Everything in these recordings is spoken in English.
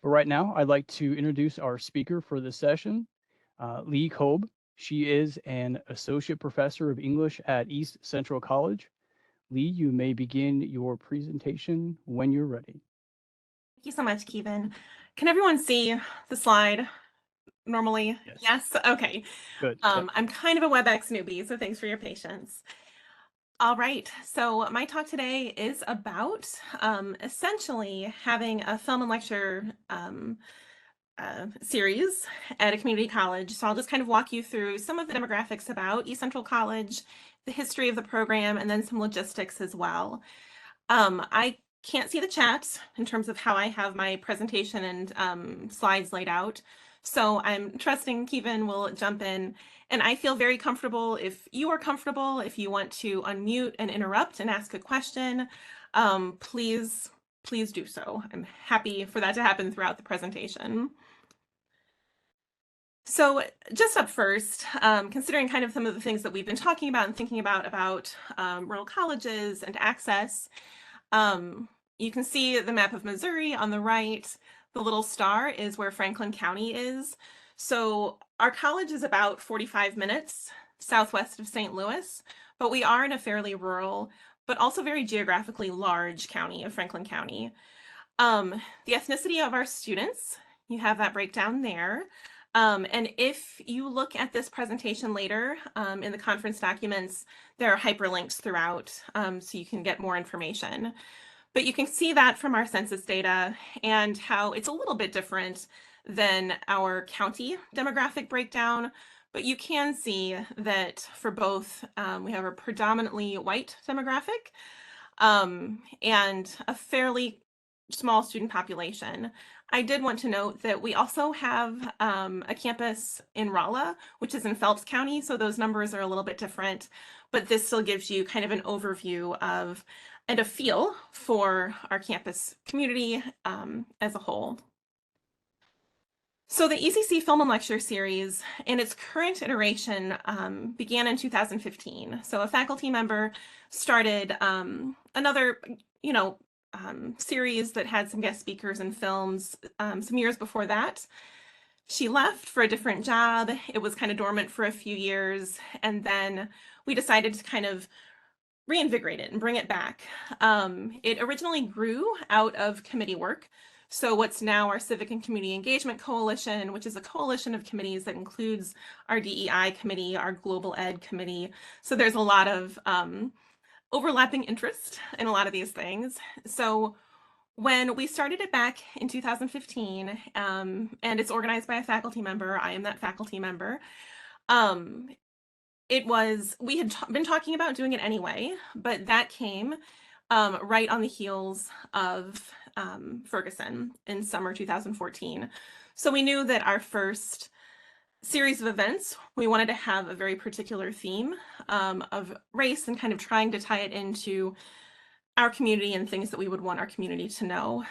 But right now, I'd like to introduce our speaker for this session, Leigh Kolb. She is an associate professor of English at East Central College. Leigh, you may begin your presentation when you're ready. Thank you so much, Kevin. Can everyone see the slide normally? Yes. Yes? Okay. Good. Yep. I'm kind of a WebEx newbie, so thanks for your patience. All right, so my talk today is about essentially having a film and lecture series at a community college. So I'll just kind of walk you through some of the demographics about East Central College, the history of the program, and then some logistics as well. I can't see the chat in terms of how I have my presentation and slides laid out. So I'm trusting Kevin will jump in, and I feel very comfortable. If you are comfortable, if you want to unmute and interrupt and ask a question, please do so. I'm happy for that to happen throughout the presentation. So just up first, considering kind of some of the things that we've been talking about and thinking about rural colleges and access, you can see the map of Missouri on the right. The little star is where Franklin County is. So our college is about 45 minutes southwest of St. Louis, but we are in a fairly rural, but also very geographically large county of Franklin County. The ethnicity of our students, you have that breakdown there. And if you look at this presentation later in the conference documents, there are hyperlinks throughout so you can get more information. But you can see that from our census data and how it's a little bit different than our county demographic breakdown. But you can see that for both, we have a predominantly white demographic and a fairly small student population. I did want to note that we also have a campus in Rolla, which is in Phelps County, so those numbers are a little bit different, but this still gives you kind of an overview of and a feel for our campus community as a whole. So the ECC Film and Lecture Series in its current iteration began in 2015. So a faculty member started another, series that had some guest speakers and films some years before that. She left for a different job. It was kind of dormant for a few years, and then we decided to kind of reinvigorate it and bring it back. It originally grew out of committee work. So what's now our Civic and Community Engagement Coalition, which is a coalition of committees that includes our DEI committee, our Global Ed committee. So there's a lot of overlapping interest in a lot of these things. So when we started it back in 2015, and it's organized by a faculty member, I am that faculty member, we had been talking about doing it anyway, but that came right on the heels of Ferguson in summer 2014. So we knew that our first series of events, we wanted to have a very particular theme of race and kind of trying to tie it into our community and things that we would want our community to know.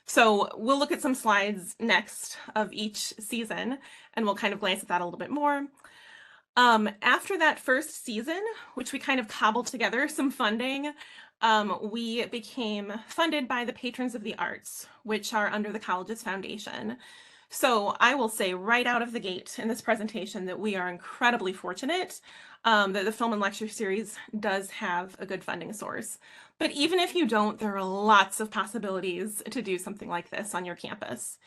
So we'll look at some slides next of each season, and we'll kind of glance at that a little bit more. After that first season, which we kind of cobbled together some funding, we became funded by the Patrons of the Arts, which are under the college's foundation. So I will say right out of the gate in this presentation that we are incredibly fortunate that the Film and Lecture Series does have a good funding source. But even if you don't, there are lots of possibilities to do something like this on your campus.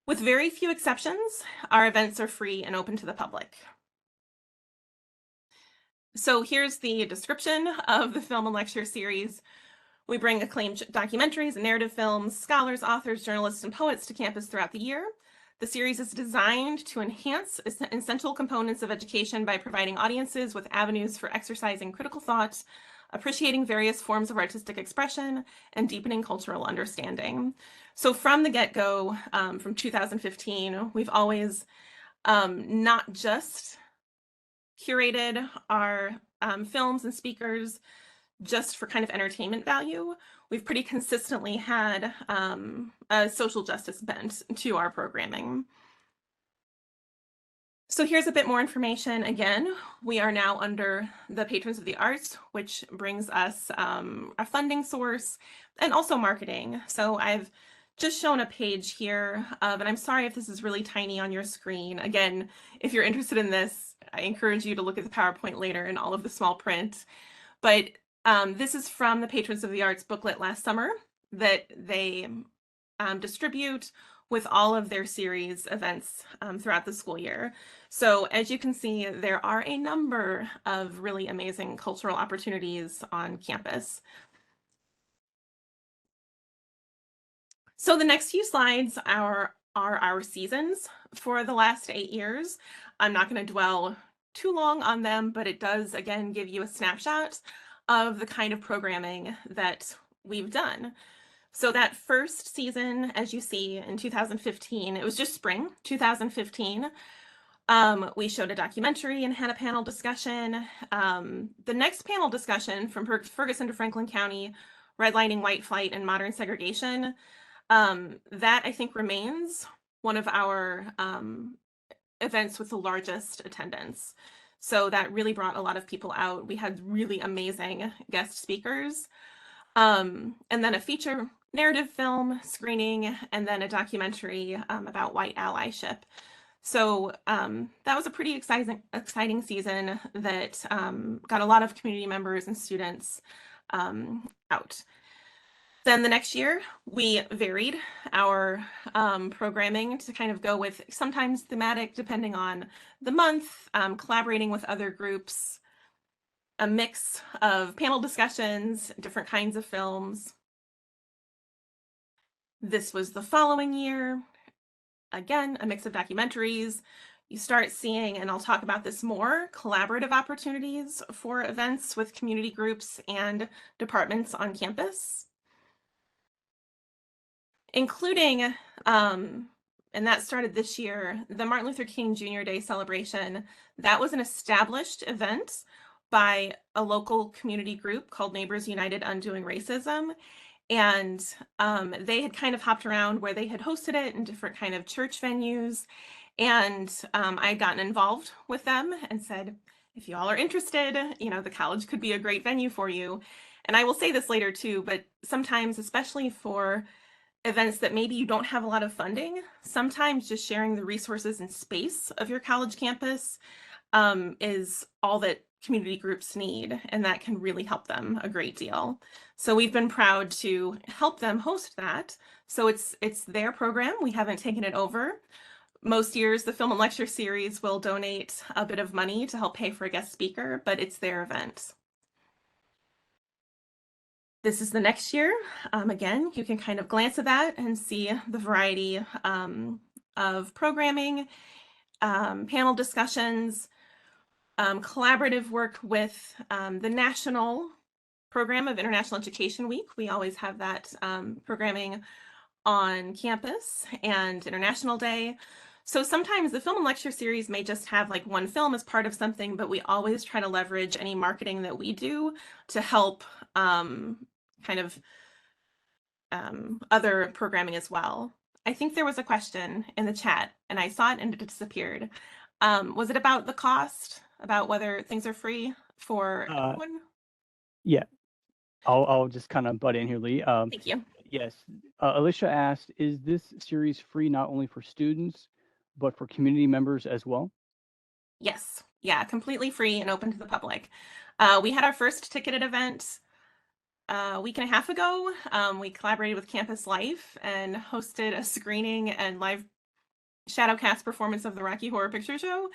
With very few exceptions, our events are free and open to the public. So here's the description of the Film and Lecture Series. We bring acclaimed documentaries and narrative films, scholars, authors, journalists, and poets to campus throughout the year. The series is designed to enhance essential components of education by providing audiences with avenues for exercising critical thought, appreciating various forms of artistic expression, and deepening cultural understanding. So from the get-go, from 2015, we've always not just curated our films and speakers just for kind of entertainment value. We've pretty consistently had a social justice bent to our programming. So here's a bit more information. Again, we are now under the Patrons of the Arts, which brings us a funding source and also marketing. So I've just shown a page here of, and I'm sorry if this is really tiny on your screen. Again, if you're interested in this, I encourage you to look at the PowerPoint later and all of the small print. But this is from the Patrons of the Arts booklet last summer that they distribute with all of their series events throughout the school year. So as you can see, there are a number of really amazing cultural opportunities on campus. So the next few slides are our seasons for the last 8 years. I'm not going to dwell too long on them, but it does, again, give you a snapshot of the kind of programming that we've done. So that first season, as you see in 2015, it was just spring 2015. We showed a documentary and had a panel discussion. The next panel discussion, from Ferguson to Franklin County, redlining, white flight, and modern segregation, that I think remains one of our events with the largest attendance. So that really brought a lot of people out. We had really amazing guest speakers. And then a feature narrative film screening, and then a documentary about white allyship. So that was a pretty exciting season that got a lot of community members and students out. Then the next year, we varied our programming to kind of go with sometimes thematic, depending on the month, collaborating with other groups, a mix of panel discussions, different kinds of films. This was the following year. Again, a mix of documentaries. You start seeing, and I'll talk about this more, collaborative opportunities for events with community groups and departments on campus, including, and that started this year, the Martin Luther King Jr. Day celebration. That was an established event by a local community group called Neighbors United Undoing Racism. And they had kind of hopped around where they had hosted it in different kind of church venues. And I had gotten involved with them and said, if you all are interested, you know, the college could be a great venue for you. And I will say this later too, but sometimes, especially for events that maybe you don't have a lot of funding, sometimes just sharing the resources and space of your college campus is all that community groups need, and that can really help them a great deal. So we've been proud to help them host that. So it's their program. We haven't taken it over. Most years, the film and lecture series will donate a bit of money to help pay for a guest speaker, but it's their event. This is the next year. Again, you can kind of glance at that and see the variety of programming, panel discussions, collaborative work with the National Program of International Education Week. We always have that programming on campus, and International Day. So sometimes the film and lecture series may just have like one film as part of something, but we always try to leverage any marketing that we do to help kind of other programming as well. I think there was a question in the chat and I saw it and it disappeared. Was it about the cost, about whether things are free for everyone? Yeah, I'll just kind of butt in here, Leigh. Thank you. Yes, Alicia asked, is this series free not only for students, but for community members as well? Yes, yeah, completely free and open to the public. We had our first ticketed event a week and a half ago. We collaborated with Campus Life and hosted a screening and live shadowcast performance of the Rocky Horror Picture Show.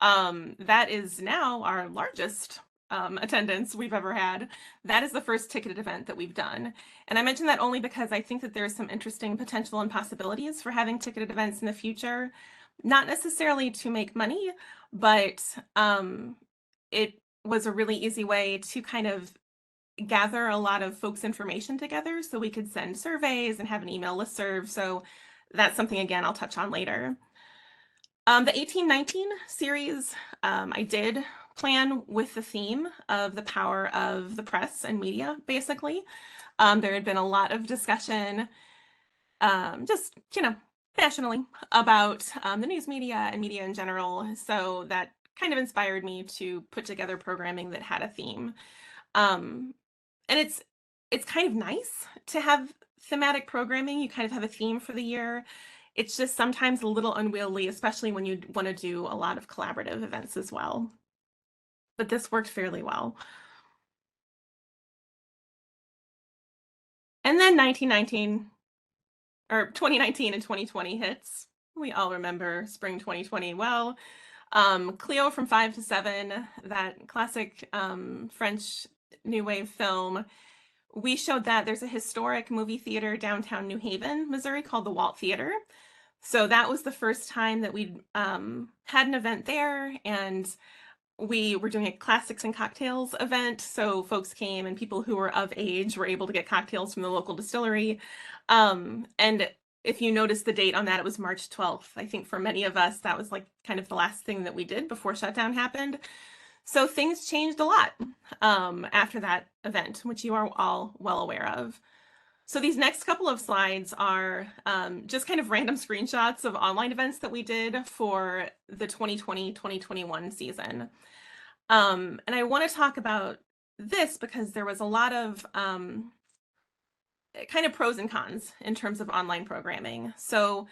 That is now our largest attendance we've ever had. That is the first ticketed event that we've done. And I mention that only because I think that there's some interesting potential and possibilities for having ticketed events in the future, not necessarily to make money, but it was a really easy way to kind of gather a lot of folks' information together so we could send surveys and have an email listserv. So that's something, again, I'll touch on later. The 1819 series, I did plan with the theme of the power of the press and media, basically. There had been a lot of discussion, just, you know, nationally about the news media and media in general. So that kind of inspired me to put together programming that had a theme. And it's kind of nice to have thematic programming, you kind of have a theme for the year. It's just sometimes a little unwieldy, especially when you want to do a lot of collaborative events as well. But this worked fairly well. And then 2019 and 2020 hits. We all remember spring 2020 well. Cleo from 5 to 7, that classic French New Wave film. We showed that there's a historic movie theater downtown New Haven, Missouri called the Walt Theater. So that was the first time that we had an event there, and we were doing a classics and cocktails event. So folks came and people who were of age were able to get cocktails from the local distillery. And if you notice the date on that, it was March 12th. I think for many of us, that was like kind of the last thing that we did before shutdown happened. So things changed a lot after that event, which you are all well aware of. So these next couple of slides are just kind of random screenshots of online events that we did for the 2020-2021 season. And I want to talk about this because there was a lot of kind of pros and cons in terms of online programming. So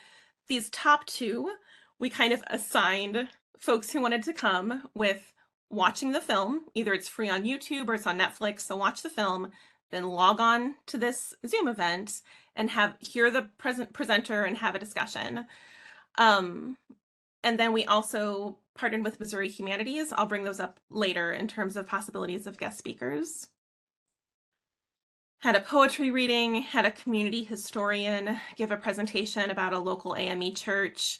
these top two, we kind of assigned folks who wanted to come with watching the film. Either it's free on YouTube or it's on Netflix, so watch the film, then log on to this Zoom event and hear the presenter and have a discussion. And then we also partnered with Missouri Humanities. I'll bring those up later in terms of possibilities of guest speakers. Had a poetry reading, had a community historian give a presentation about a local AME church.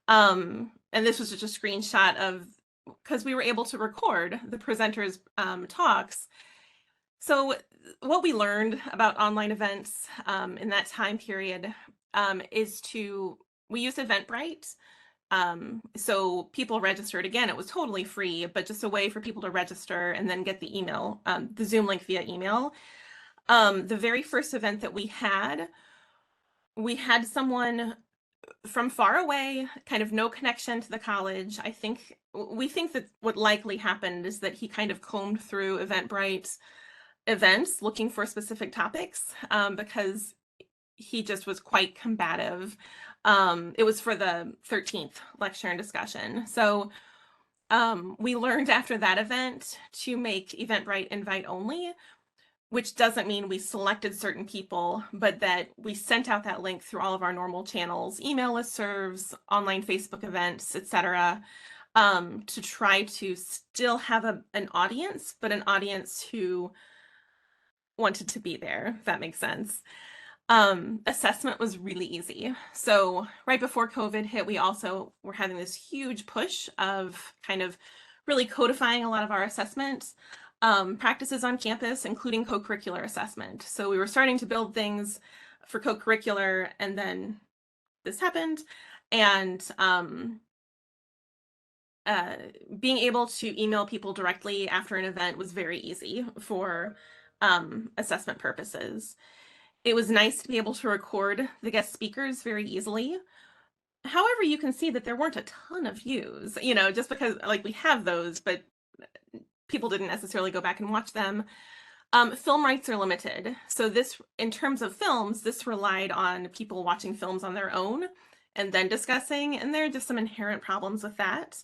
And this was just a screenshot of, because we were able to record the presenters' talks. So what we learned about online events in that time period is we used Eventbrite. So people registered. Again, it was totally free, but just a way for people to register and then get the email, the Zoom link via email. The very first event that we had someone from far away, kind of no connection to the college. We think that what likely happened is that he kind of combed through Eventbrite events looking for specific topics because he just was quite combative. It was for the 13th lecture and discussion. So we learned after that event to make Eventbrite invite only, which doesn't mean we selected certain people, but that we sent out that link through all of our normal channels, email listservs, online Facebook events, etc., to try to still have an audience, but an audience who wanted to be there, if that makes sense. Assessment was really easy. So right before COVID hit, we also were having this huge push of kind of really codifying a lot of our assessment practices on campus, including co-curricular assessment. So we were starting to build things for co-curricular, and then this happened. And being able to email people directly after an event was very easy for assessment purposes. It was nice to be able to record the guest speakers very easily. However, you can see that there weren't a ton of views, just because like we have those, but people didn't necessarily go back and watch them. Film rights are limited. So this, in terms of films, this relied on people watching films on their own and then discussing, and there are just some inherent problems with that.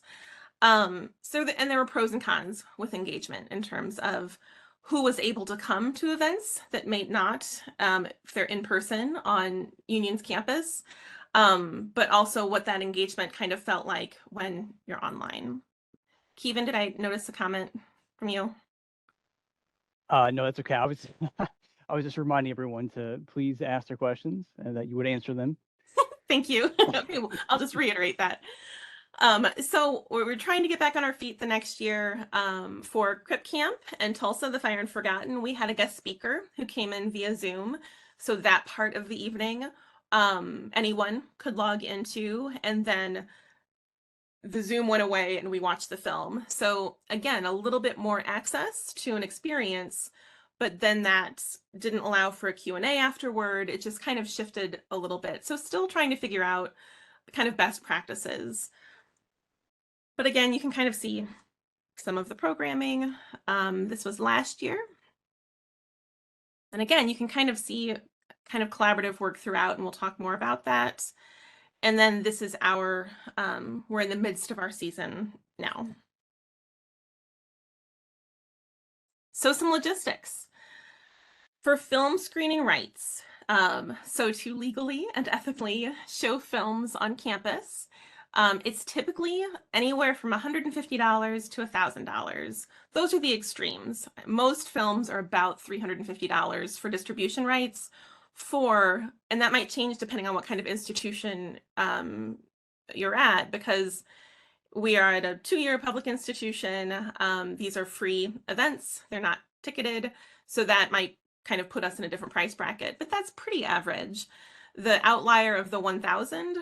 And there were pros and cons with engagement in terms of who was able to come to events that may not, if they're in person on Union's campus, but also what that engagement kind of felt like when you're online. Kevin, did I notice a comment from you? No, that's okay. I was just reminding everyone to please ask their questions and that you would answer them. Thank you. Okay, well, I'll just reiterate that. So we're trying to get back on our feet the next year. For Crip Camp and Tulsa, the Fire and Forgotten, we had a guest speaker who came in via Zoom. So that part of the evening, anyone could log into, and then the Zoom went away and we watched the film. So again, a little bit more access to an experience, but then that didn't allow for a Q&A afterward. It just kind of shifted a little bit. So still trying to figure out kind of best practices. But again, you can kind of see some of the programming. This was last year. And again, you can kind of see kind of collaborative work throughout, and we'll talk more about that. And then this is our, we're in the midst of our season now. So some logistics. For film screening rights, so to legally and ethically show films on campus, it's typically anywhere from $150 to $1,000. Those are the extremes. Most films are about $350 for distribution rights and that might change depending on what kind of institution you're at, because we are at a 2-year public institution. These are free events. They're not ticketed. So that might kind of put us in a different price bracket, but that's pretty average. The outlier of the 1,000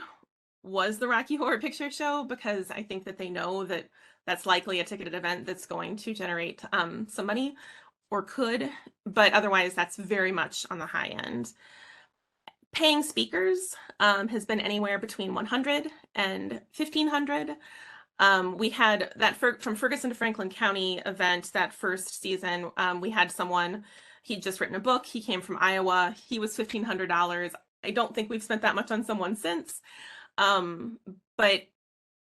was the Rocky Horror Picture Show, because I think that they know that that's likely a ticketed event that's going to generate some money, or could, but otherwise that's very much on the high end. Paying speakers has been anywhere between 100 and 1,500. We had that from Ferguson to Franklin County event that first season. We had someone, he'd just written a book. He came from Iowa. He was $1,500. I don't think we've spent that much on someone since. But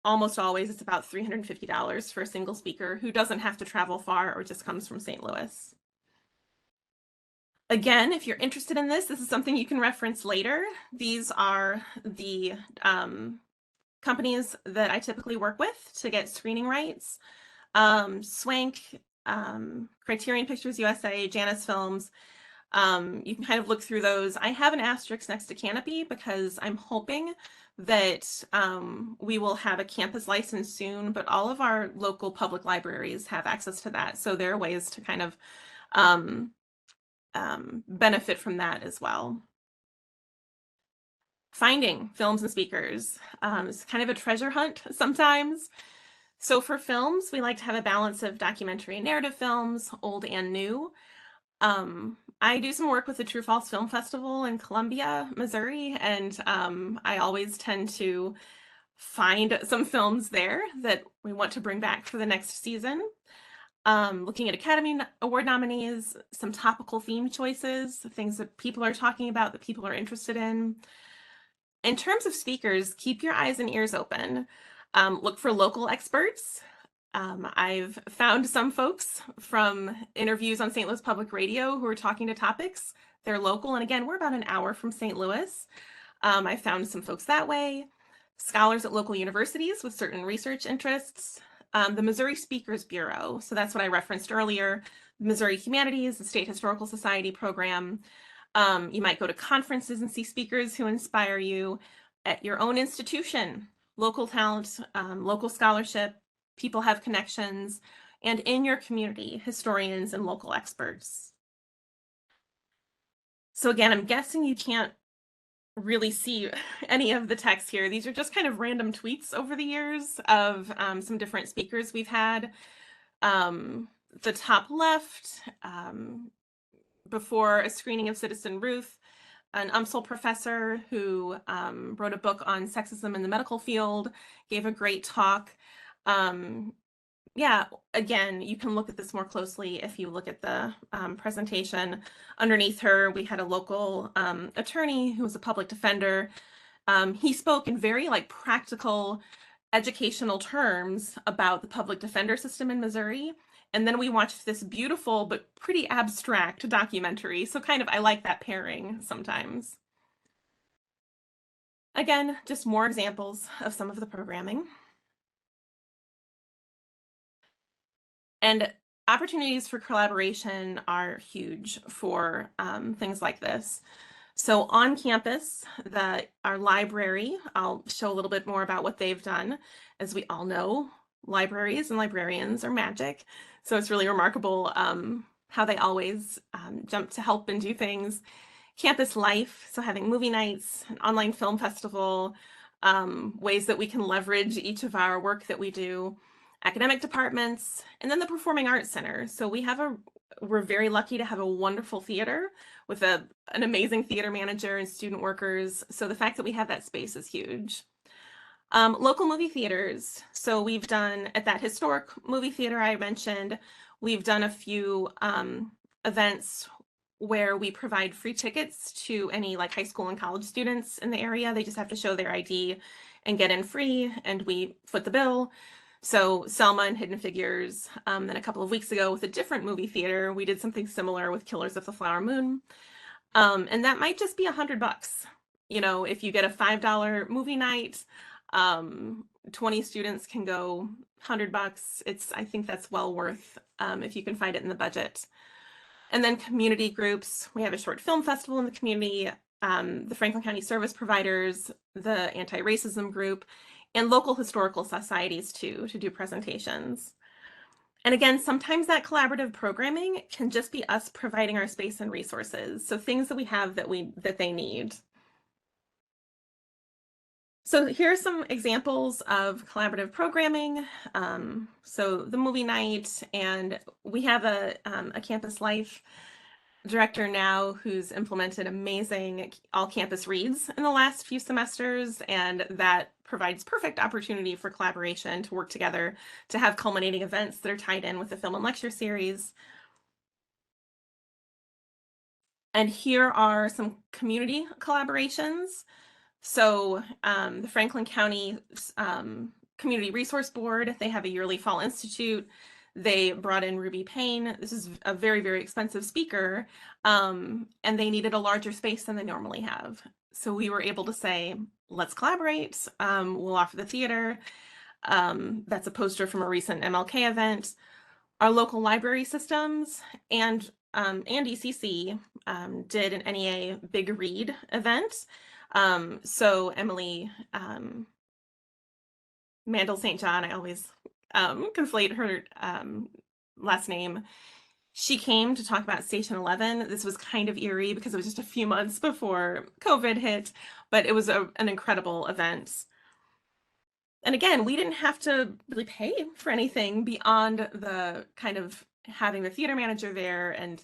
almost always it's about $350 for a single speaker who doesn't have to travel far or just comes from St. Louis. Again, if you're interested in this is something you can reference later. These are the companies that I typically work with to get screening rights. Swank, Criterion Pictures USA, Janus Films. You can kind of look through those. I have an asterisk next to Canopy because I'm hoping that we will have a campus license soon, but all of our local public libraries have access to that. So there are ways to kind of benefit from that as well. Finding films and speakers is kind of a treasure hunt sometimes. So for films, we like to have a balance of documentary and narrative films, old and new. I do some work with the True False Film Festival in Columbia, Missouri, and I always tend to find some films there that we want to bring back for the next season. Looking at Academy Award nominees, some topical theme choices, things that people are talking about, that people are interested in. In terms of speakers, keep your eyes and ears open. Look for local experts. I've found some folks from interviews on St. Louis Public Radio who are talking to topics. They're local, and again, we're about an hour from St. Louis. I found some folks that way. Scholars at local universities with certain research interests. The Missouri Speakers Bureau, so that's what I referenced earlier. Missouri Humanities, the State Historical Society program. You might go to conferences and see speakers who inspire you at your own institution. Local talent, local scholarship, people have connections, and in your community, historians and local experts. So again, I'm guessing you can't really see any of the text here. These are just kind of random tweets over the years of some different speakers we've had. The top left, before a screening of Citizen Ruth, an UMSL professor who wrote a book on sexism in the medical field, gave a great talk. Yeah, again, you can look at this more closely if you look at the presentation. Underneath her, we had a local attorney who was a public defender. He spoke in very practical educational terms about the public defender system in Missouri. And then we watched this beautiful but pretty abstract documentary. So I like that pairing sometimes. Again, just more examples of some of the programming. And opportunities for collaboration are huge for things like this. So on campus, our library, I'll show a little bit more about what they've done. As we all know, libraries and librarians are magic. So it's really remarkable how they always jump to help and do things. Campus life, so having movie nights, an online film festival, ways that we can leverage each of our work that we do, academic departments, and then the Performing Arts Center. So we're very lucky to have a wonderful theater with an amazing theater manager and student workers. So the fact that we have that space is huge. Local movie theaters. So we've done at that historic movie theater I mentioned, we've done a few events where we provide free tickets to any like high school and college students in the area. They just have to show their ID and get in free, and we foot the bill. So Selma and Hidden Figures. Then a couple of weeks ago with a different movie theater, we did something similar with Killers of the Flower Moon. And that might just be $100. You know, if you get a $5 movie night, 20 students can go $100. I think that's well worth if you can find it in the budget. And then community groups. We have a short film festival in the community, the Franklin County Service Providers, the anti-racism group, and local historical societies too, to do presentations. And again, sometimes that collaborative programming can just be us providing our space and resources. So things that we have that they need. So here are some examples of collaborative programming. So the movie night, and we have a campus life director now who's implemented amazing all-campus reads in the last few semesters, and that provides perfect opportunity for collaboration to work together to have culminating events that are tied in with the film and lecture series. And here are some community collaborations. So the Franklin County Community Resource Board, they have a yearly fall institute. They brought in Ruby Payne. This is a very, very expensive speaker, and they needed a larger space than they normally have. So we were able to say, let's collaborate. We'll offer the theater. That's a poster from a recent MLK event. Our local library systems and ECC did an NEA Big Read event. So Emily Mandel St. John, I always conflate her last name. She came to talk about Station 11. This was kind of eerie because it was just a few months before COVID hit, but it was an incredible event. And again, we didn't have to really pay for anything beyond the kind of having the theater manager there. And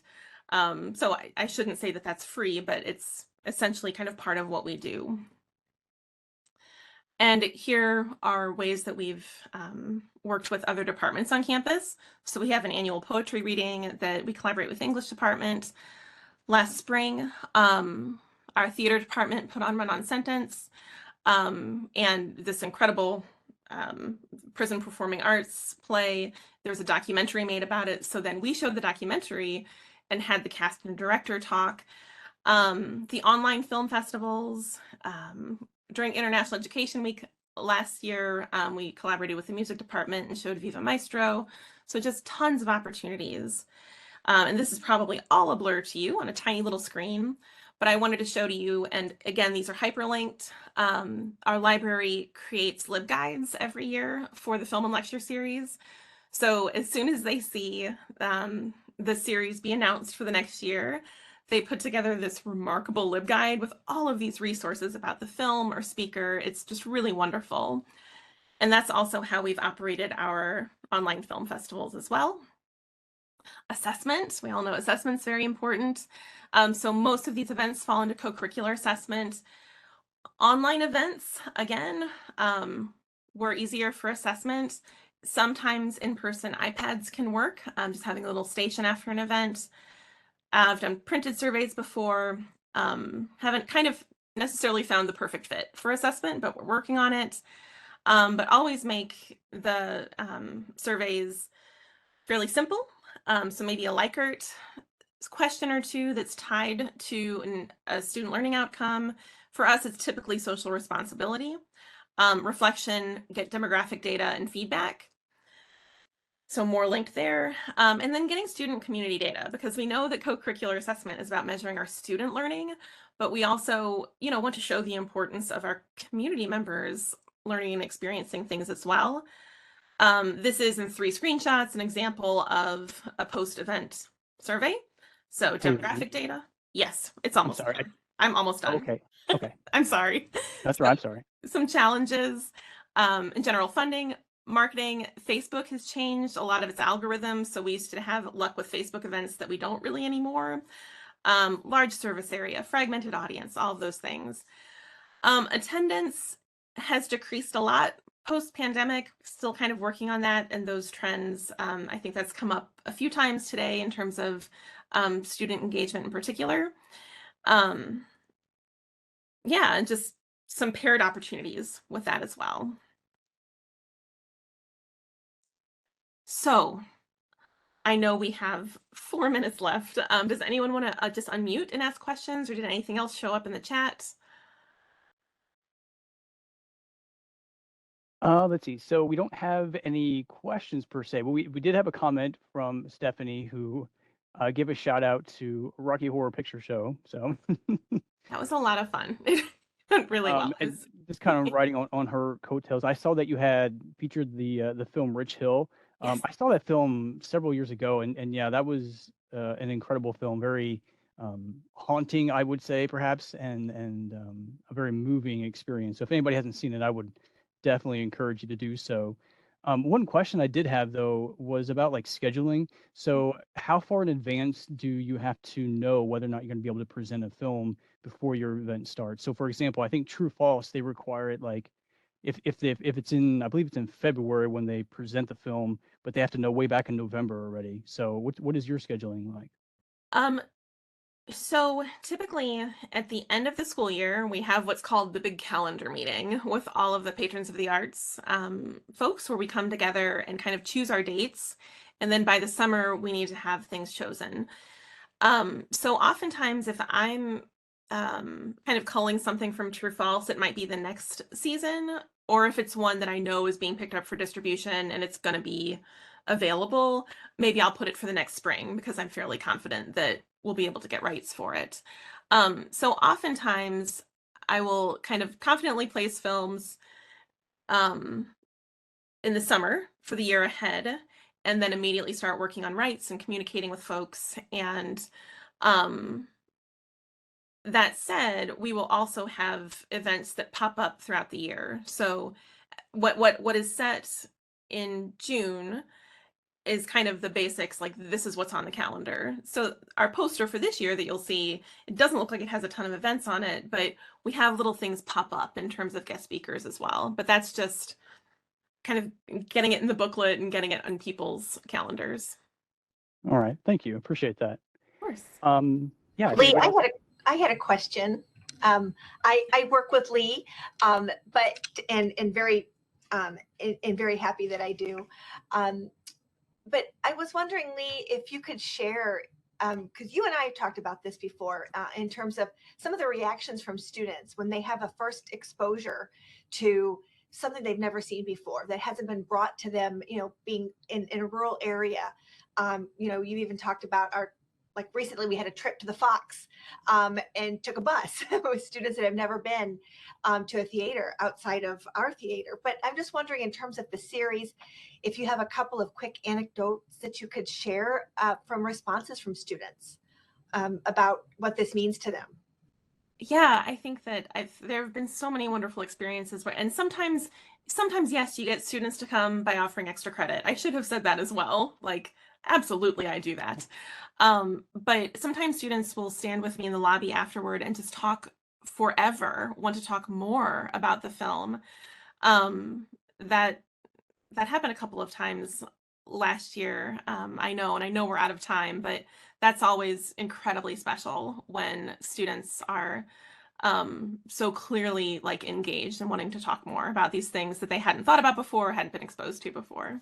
so I shouldn't say that that's free, but it's essentially kind of part of what we do. And here are ways that we've worked with other departments on campus. So we have an annual poetry reading that we collaborate with the English department. Last spring, our theater department put on Run-On Sentence, and this incredible prison performing arts play. There was a documentary made about it. So then we showed the documentary and had the cast and director talk. The online film festivals, during International Education Week last year, we collaborated with the music department and showed Viva Maestro. So just tons of opportunities. And this is probably all a blur to you on a tiny little screen, but I wanted to show to you, and again, these are hyperlinked. Our library creates LibGuides every year for the film and lecture series. So as soon as they see the series be announced for the next year, they put together this remarkable LibGuide with all of these resources about the film or speaker. It's just really wonderful. And that's also how we've operated our online film festivals as well. Assessment, we all know assessment's very important. So most of these events fall into co-curricular assessment. Online events, again, were easier for assessment. Sometimes in-person iPads can work, just having a little station after an event. I've done printed surveys before, haven't kind of necessarily found the perfect fit for assessment, but we're working on it. But always make the surveys fairly simple. So maybe a Likert question or two that's tied to a student learning outcome. For us, it's typically social responsibility, reflection, get demographic data and feedback. So more linked there. And then getting student community data, because we know that co-curricular assessment is about measuring our student learning, but we also, want to show the importance of our community members learning and experiencing things as well. This is in 3 screenshots, an example of a post-event survey. So demographic data. Yes, it's almost done. I'm almost done. Okay. I'm sorry. That's right. I'm sorry. Some challenges in general funding. Marketing, Facebook has changed a lot of its algorithms. So we used to have luck with Facebook events that we don't really anymore. Large service area, fragmented audience, all of those things. Attendance has decreased a lot post-pandemic, still kind of working on that and those trends. I think that's come up a few times today in terms of student engagement in particular. Um, yeah, and just some paired opportunities with that as well. So I know we have 4 minutes left. Does anyone want to just unmute and ask questions, or did anything else show up in the chat? Let's see. So we don't have any questions per se, but we did have a comment from Stephanie who gave a shout out to Rocky Horror Picture Show. So That was a lot of fun. It went really well. and just kind of riding on her coattails. I saw that you had featured the film Rich Hill. Yes. I saw that film several years ago, and yeah, that was an incredible film. Very haunting, I would say, perhaps, and a very moving experience. So if anybody hasn't seen it, I would definitely encourage you to do so. One question I did have though was about like scheduling. So how far in advance do you have to know whether or not you're going to be able to present a film before your event starts? So for example, I think True False, they require it like if it's in, I believe it's in February when they present the film, but they have to know way back in November already. So what is your scheduling like? Um, So typically at the end of the school year, we have what's called the big calendar meeting with all of the patrons of the arts folks, where we come together and kind of choose our dates. And then by the summer, we need to have things chosen. So oftentimes, if I'm kind of culling something from True False, it might be the next season, or if it's one that I know is being picked up for distribution and it's going to be available, maybe I'll put it for the next spring because I'm fairly confident that we'll be able to get rights for it. So oftentimes, I will kind of confidently place films um, in the summer for the year ahead, and then immediately start working on rights and communicating with folks. And um, that said, we will also have events that pop up throughout the year. So what is set in June is kind of the basics, like this is what's on the calendar. So our poster for this year that you'll see, it doesn't look like it has a ton of events on it, but we have little things pop up in terms of guest speakers as well. But that's just kind of getting it in the booklet and getting it on people's calendars. All right, thank you, appreciate that. Of course. Yeah, if Leigh, anybody else. I had a question. I work with Leigh, but and very and very happy that I do. But I was wondering, Leigh, if you could share, because you and I have talked about this before, in terms of some of the reactions from students when they have a first exposure to something they've never seen before that hasn't been brought to them, being in a rural area. You even talked about like recently we had a trip to the Fox and took a bus with students that have never been to a theater outside of our theater. But I'm just wondering, in terms of the series, if you have a couple of quick anecdotes that you could share from responses from students about what this means to them. Yeah, I think that there have been so many wonderful experiences and sometimes yes, you get students to come by offering extra credit. I should have said that as well. Like, absolutely, I do that. But sometimes students will stand with me in the lobby afterward and just talk forever, want to talk more about the film. That happened a couple of times last year. I know we're out of time, but that's always incredibly special when students are so clearly like engaged and wanting to talk more about these things that they hadn't thought about before, hadn't been exposed to before.